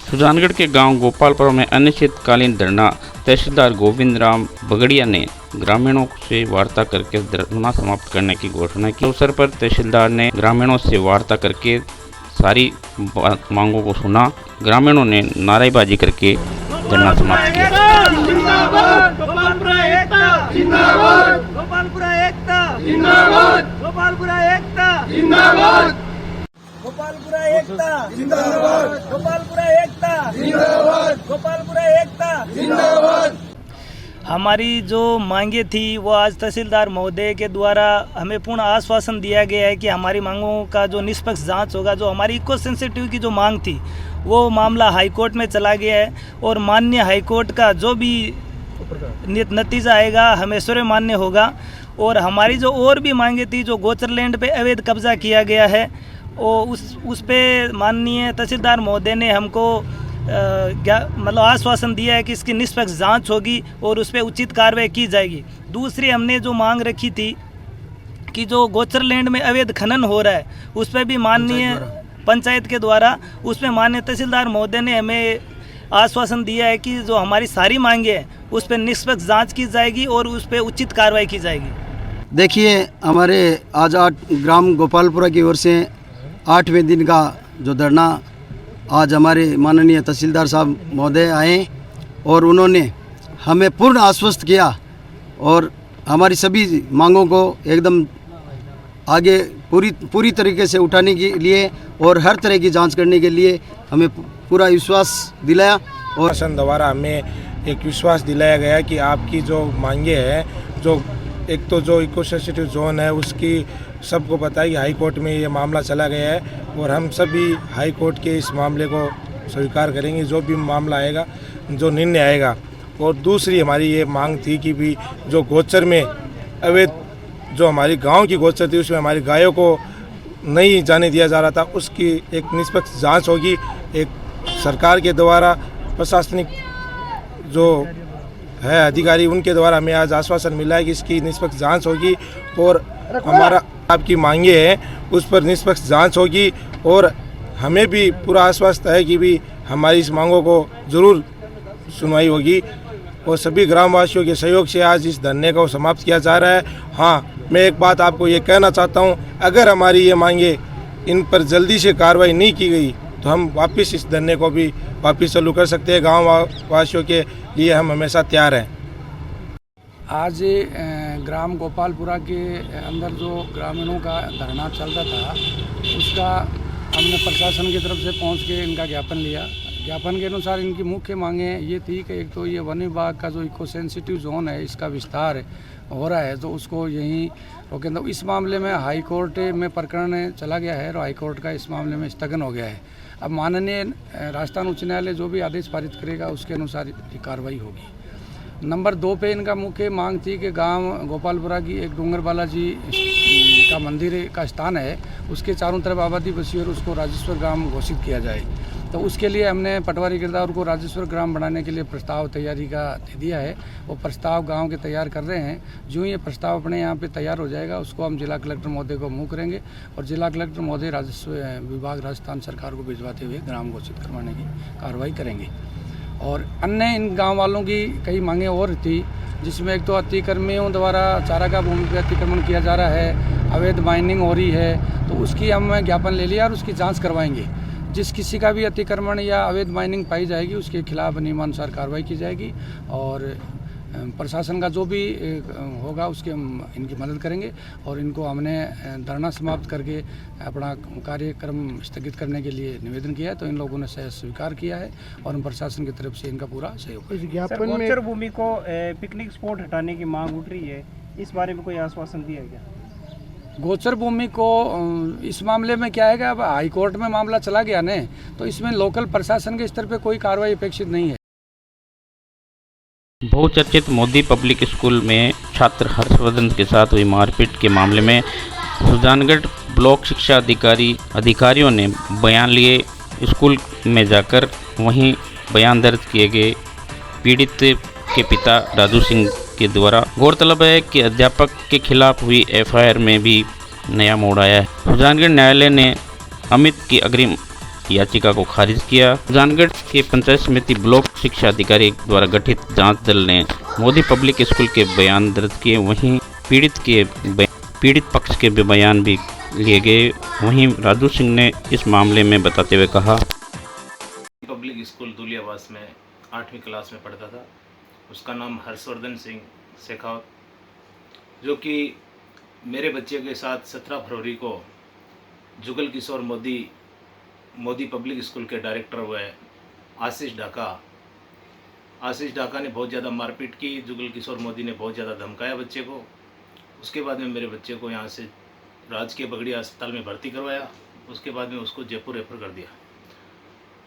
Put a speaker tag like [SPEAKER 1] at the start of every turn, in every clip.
[SPEAKER 1] सुजानगढ़ के गांव गोपालपुरा में अनिश्चितकालीन धरना। तहसीलदार गोविंद राम बगड़िया ने ग्रामीणों से वार्ता करके धरना समाप्त करने की घोषणा की। अवसर पर तहसीलदार ने ग्रामीणों से वार्ता करके सारी मांगों को सुना। ग्रामीणों ने नारेबाजी करके धरना समाप्त किया।
[SPEAKER 2] गोपालपुरा एकता जिंदाबाद, गोपालपुरा एकता जिंदाबाद, गोपालपुरा एकता जिंदाबाद, गोपालपुरा एकता जिंदाबाद, गोपालपुरा एकता जिंदाबाद, गोपालपुरा एकता जिंदाबाद। हमारी जो मांगे थी वो आज तहसीलदार महोदय के द्वारा हमें पूर्ण आश्वासन दिया गया है कि हमारी मांगों का जो निष्पक्ष जांच होगा। जो हमारी इको सेंसिटिव की जो मांग थी वो मामला हाईकोर्ट में चला गया है और माननीय हाईकोर्ट का जो भी नतीजा आएगा हमें सर्व मान्य होगा। और हमारी जो और भी मांगे थी, जो गोचर लैंड पे अवैध कब्जा किया गया है, और उस पे माननीय तहसीलदार महोदय ने हमको मतलब आश्वासन दिया है कि इसकी निष्पक्ष जांच होगी और उस पर उचित कार्रवाई की जाएगी। दूसरी हमने जो मांग रखी थी कि जो गोचर लैंड में अवैध खनन हो रहा है उस पर भी माननीय पंचायत के द्वारा उस पर माननीय तहसीलदार महोदय ने हमें आश्वासन दिया है कि जो हमारी सारी मांगे हैं उस पर निष्पक्ष जांच की जाएगी और उस पर उचित कार्रवाई की जाएगी।
[SPEAKER 3] देखिए, हमारे आज ग्राम गोपालपुरा की ओर से 8वें दिन का जो धरना, आज हमारे माननीय तहसीलदार साहब महोदय आए और उन्होंने हमें पूर्ण आश्वस्त किया और हमारी सभी मांगों को एकदम आगे पूरी तरीके से उठाने के लिए और हर तरह की जांच करने के लिए हमें पूरा विश्वास दिलाया। और
[SPEAKER 4] शासन द्वारा हमें एक विश्वास दिलाया गया कि आपकी जो मांगे हैं, जो एक तो जो इको सेंसिटिव जोन है उसकी सबको पता है कि हाई कोर्ट में ये मामला चला गया है और हम सभी हाई कोर्ट के इस मामले को स्वीकार करेंगे, जो भी मामला आएगा, जो निर्णय आएगा। और दूसरी हमारी ये मांग थी कि भी जो गोचर में अवैध जो हमारी गांव की गोचर थी उसमें हमारी गायों को नहीं जाने दिया जा रहा था, उसकी एक निष्पक्ष जांच होगी। एक सरकार के द्वारा प्रशासनिक जो है अधिकारी उनके द्वारा हमें आज आश्वासन मिला है कि इसकी निष्पक्ष जांच होगी और हमारा आपकी मांगे हैं उस पर निष्पक्ष जांच होगी। और हमें भी पूरा आश्वस्त है कि भी हमारी इस मांगों को ज़रूर सुनवाई होगी और सभी ग्रामवासियों के सहयोग से आज इस धरने को समाप्त किया जा रहा है। हाँ, मैं एक बात आपको ये कहना चाहता हूँ, अगर हमारी ये मांगे इन पर जल्दी से कार्रवाई नहीं की गई तो हम वापस इस धरने को भी वापस चालू कर सकते हैं। गाँव वासियों के लिए हम हमेशा तैयार हैं।
[SPEAKER 5] आज ग्राम गोपालपुरा के अंदर जो ग्रामीणों का धरना चल रहा था उसका हमने प्रशासन की तरफ से पहुंच के इनका ज्ञापन लिया। ज्ञापन के अनुसार इनकी मुख्य मांगे ये थी कि एक तो ये वन विभाग का जो इको सेंसिटिव जोन है इसका विस्तार हो रहा है तो उसको यहीं रोकें। तो इस मामले में हाई कोर्ट में प्रकरण चला गया है और हाई कोर्ट का इस मामले में स्थगन हो गया है। अब माननीय राजस्थान उच्च न्यायालय जो भी आदेश पारित करेगा उसके अनुसार ये कार्रवाई होगी। नंबर 2 पे इनका मुख्य मांग थी कि गांव गोपालपुरा की एक डूंगर बालाजी का मंदिर का स्थान है, उसके चारों तरफ आबादी बसी और उसको राजेश्वर ग्राम घोषित किया जाए। तो उसके लिए हमने पटवारी गिरदार को राजेश्वर ग्राम बनाने के लिए प्रस्ताव तैयारी का दे दिया है। वो प्रस्ताव गांव के तैयार कर रहे हैं। जो ये प्रस्ताव अपने यहाँ पे तैयार हो जाएगा उसको हम जिला कलेक्टर महोदय को मुँह करेंगे और जिला कलेक्टर महोदय राजस्व विभाग राजस्थान सरकार को भिजवाते हुए ग्राम घोषित करवाने की कार्रवाई करेंगे। और अन्य इन गाँव वालों की कई मांगें और थी, जिसमें एक तो अतिक्रमियों द्वारा चारागाह भूमि पर अतिक्रमण किया जा रहा है, अवैध माइनिंग हो रही है, तो उसकी हम ज्ञापन ले लिया और उसकी जांच करवाएंगे। जिस किसी का भी अतिक्रमण या अवैध माइनिंग पाई जाएगी उसके खिलाफ नियमानुसार कार्रवाई की जाएगी और प्रशासन का जो भी होगा उसके हम इनकी मदद करेंगे। और इनको हमने धरना समाप्त करके अपना कार्यक्रम स्थगित करने के लिए निवेदन किया है, तो इन लोगों ने स्वीकार किया है और हम प्रशासन की तरफ से इनका पूरा सहयोग।
[SPEAKER 6] इस ज्ञापन में गोचर भूमि को पिकनिक स्पॉट हटाने की मांग उठ रही है, इस बारे में कोई आश्वासन दिया गया?
[SPEAKER 5] गोचर भूमि को इस मामले में क्या है कि अब हाई कोर्ट में मामला चला गया ने, तो इसमें लोकल प्रशासन के स्तर पे कोई कार्रवाई अपेक्षित नहीं है।
[SPEAKER 1] बहुचर्चित मोदी पब्लिक स्कूल में छात्र हर्षवर्धन के साथ हुई मारपीट के मामले में सुजानगढ़ ब्लॉक शिक्षा अधिकारियों ने बयान लिए। स्कूल में जाकर वहीं बयान दर्ज किए गए पीड़ित के पिता राजू सिंह के द्वारा। गौरतलब है कि अध्यापक के खिलाफ हुई एफआईआर में भी नया मोड़ आया है। सुजानगढ़ न्यायालय ने अमित की अग्रिम याचिका को खारिज किया। सुजानगढ़ के पंचायत समिति ब्लॉक शिक्षा अधिकारी द्वारा गठित जांच दल ने मोदी पब्लिक स्कूल के बयान दर्ज किए। वहीं पीड़ित पक्ष के भी बयान भी लिए गए। वहीं राजू सिंह ने इस मामले में बताते हुए कहा,
[SPEAKER 7] पब्लिक स्कूल दुलियावास में 8वीं क्लास में पढ़ता था। उसका नाम हर्षवर्धन सिंह शेखावत, जो कि मेरे बच्चे के साथ 17 फरवरी को जुगल किशोर मोदी पब्लिक स्कूल के डायरेक्टर हुए आशीष ढाका ने बहुत ज़्यादा मारपीट की। जुगल किशोर मोदी ने बहुत ज़्यादा धमकाया बच्चे को। उसके बाद में मेरे बच्चे को यहाँ से राजकीय बगड़िया अस्पताल में भर्ती करवाया। उसके बाद में उसको जयपुर रेफर कर दिया।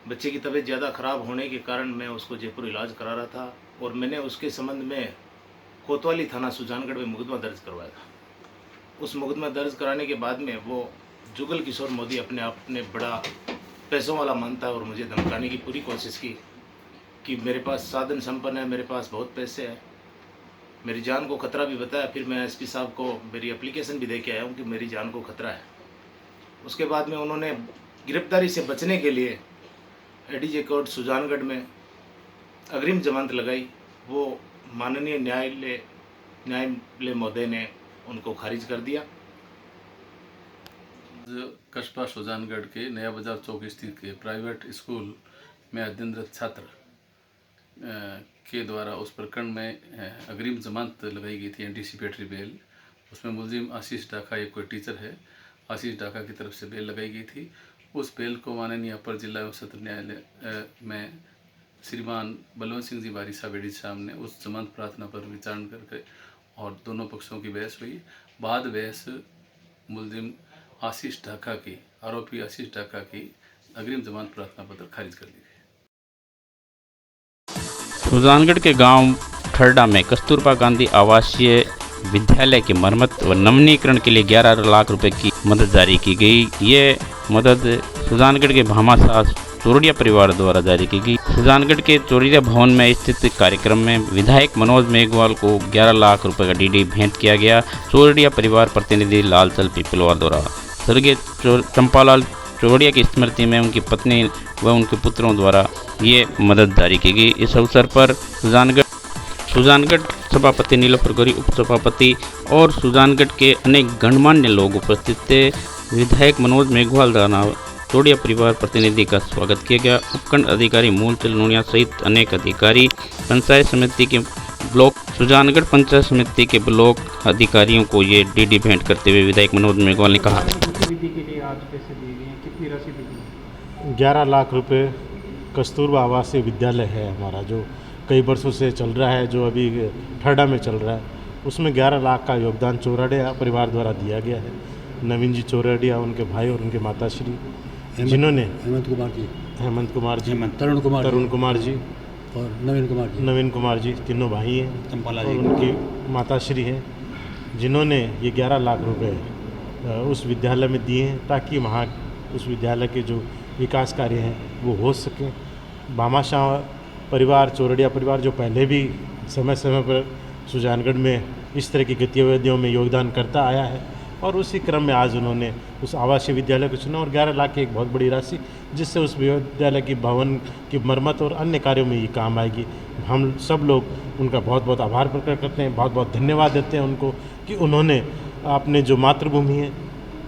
[SPEAKER 7] बच्चे की तबीयत ज़्यादा ख़राब होने के कारण मैं उसको जयपुर इलाज करा रहा था और मैंने उसके संबंध में कोतवाली थाना सुजानगढ़ में मुकदमा दर्ज करवाया था। उस मुकदमा दर्ज कराने के बाद में वो जुगल किशोर मोदी अपने आप ने बड़ा पैसों वाला मानता है और मुझे धमकाने की पूरी कोशिश की कि मेरे पास साधन संपन्न है, मेरे पास बहुत पैसे हैं, मेरी जान को खतरा भी बताया। फिर मैं एसपी साहब को मेरी एप्लीकेशन भी दे के आया हूँ कि मेरी जान को खतरा है। उसके बाद में उन्होंने गिरफ्तारी से बचने के लिए एडीजे कोर्ट सुजानगढ़ में अग्रिम जमानत लगाई। वो माननीय न्यायालय महोदय ने उनको खारिज कर दिया।
[SPEAKER 8] कस्बा सुजानगढ़ के नया बाजार चौक स्थित के प्राइवेट स्कूल में अध्ययनरत छात्र के द्वारा उस प्रकरण में अग्रिम जमानत लगाई गई थी, एंटीसिपेटरी बेल। उसमें मुलजिम आशीष ढाका, एक कोई टीचर है, आशीष ढाका की तरफ से बेल लगाई गई थी। उस बेल को माननीय अपर जिला एवं सत्र न्यायालय में श्रीमान बलवंत सिंह जी बारी साहब एडी साहब ने उस जमानत प्रार्थना पर विचारण करके और दोनों पक्षों की बहस हुई। बाद बहस मुलजिम आशीष ढाका की, आरोपी आशीष ढाका की अग्रिम जमानत प्रार्थना पत्र खारिज कर दी गई।
[SPEAKER 1] सुजानगढ़ के गांव ठरडा में कस्तूरबा गांधी आवासीय विद्यालय की मरम्मत व नवीनीकरण के लिए 11 लाख रुपए की मदद जारी की गई। ये मदद सुजानगढ़ के भामाशाह चौरड़िया परिवार द्वारा जारी की गई। सुजानगढ़ के चौरड़िया भवन में स्थित कार्यक्रम में विधायक मनोज मेघवाल को 11 लाख रुपए का डीडी भेंट किया गया। चौरड़िया परिवार प्रतिनिधि लालचंद पीपलवार द्वारा स्वर्गीय चंपालाल चौरड़िया की स्मृति में उनकी पत्नी व उनके पुत्रों द्वारा ये मदद जारी की गई। इस अवसर पर सुजानगढ़ सभापति नीलोफर गौरी, उप सभापति और सुजानगढ़ के अनेक गणमान्य लोग उपस्थित थे। विधायक मनोज मेघवाल द्वारा चौरड़िया परिवार प्रतिनिधि का स्वागत किया गया। उपखंड अधिकारी मूलचंद नूनिया सहित अनेक अधिकारी, पंचायत समिति के ब्लॉक सुजानगढ़ पंचायत समिति के ब्लॉक अधिकारियों को ये डीडी भेंट करते हुए विधायक मनोज मेघवाल ने कहा,
[SPEAKER 6] गतिविधि के लिए आज पैसे दिए गए, कितनी राशि दी गई?
[SPEAKER 9] 11 लाख रुपए कस्तूरबा आवासीय विद्यालय है हमारा, जो कई वर्षों से चल रहा है, जो अभी ठरडा में चल रहा है। उसमें 11 लाख का योगदान चौरड़िया परिवार द्वारा दिया गया है। नवीन जी चौरड़िया, उनके भाई और उनके माताश्री, जिन्होंने हेमंत कुमार जी, तरुण कुमार जी और नवीन कुमार जी तीनों भाई हैं और उनकी माताश्री हैं, जिन्होंने ये 11 लाख रुपए उस विद्यालय में दिए हैं ताकि वहाँ उस विद्यालय के जो विकास कार्य हैं वो हो सकें। भामाशाह परिवार, चौरड़िया परिवार जो पहले भी समय समय पर सुजानगढ़ में इस तरह की गतिविधियों में योगदान करता आया है और उसी क्रम में आज उन्होंने उस आवासीय विद्यालय को चुना और 11 लाख की एक बहुत बड़ी राशि, जिससे उस विद्यालय की भवन की मरम्मत और अन्य कार्यों में ये काम आएगी। हम सब लोग उनका बहुत बहुत आभार प्रकट करते हैं, बहुत बहुत धन्यवाद देते हैं उनको कि उन्होंने अपने जो मातृभूमि है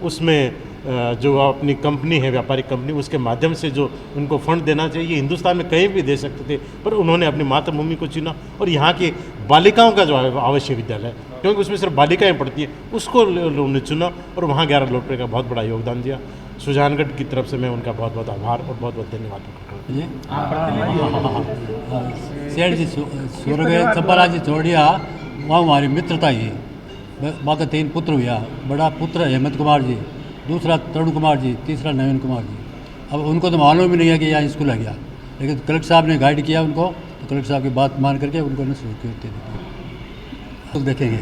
[SPEAKER 9] उसमें जो अपनी कंपनी है, व्यापारिक कंपनी, उसके माध्यम से जो उनको फंड देना चाहिए हिंदुस्तान में कहीं भी दे सकते थे, पर उन्होंने अपनी मातृभूमि को चुना और यहाँ की बालिकाओं का जो आवासीय विद्यालय है, क्योंकि उसमें सिर्फ बालिकाएं पढ़ती हैं, उसको उन्होंने चुना और वहाँ 11 लाख रुपये का बहुत बड़ा योगदान दिया। सुजानगढ़ की तरफ से मैं उनका बहुत बहुत आभार और बहुत बहुत धन्यवाद
[SPEAKER 10] सेठ जी चंपालाल जी चौरड़िया, वहाँ हमारी मित्रता ही। वहाँ के 3 पुत्र हुआ, बड़ा पुत्र हेमंत कुमार जी, दूसरा तरुण कुमार जी, तीसरा नवीन कुमार जी। अब उनको तो मालूम भी नहीं है कि यहाँ स्कूल है गया, लेकिन कलेक्टर साहब ने गाइड किया उनको, तो कलेक्टर साहब की बात मान करके उनको स्वीकृति दी। तो देखेंगे।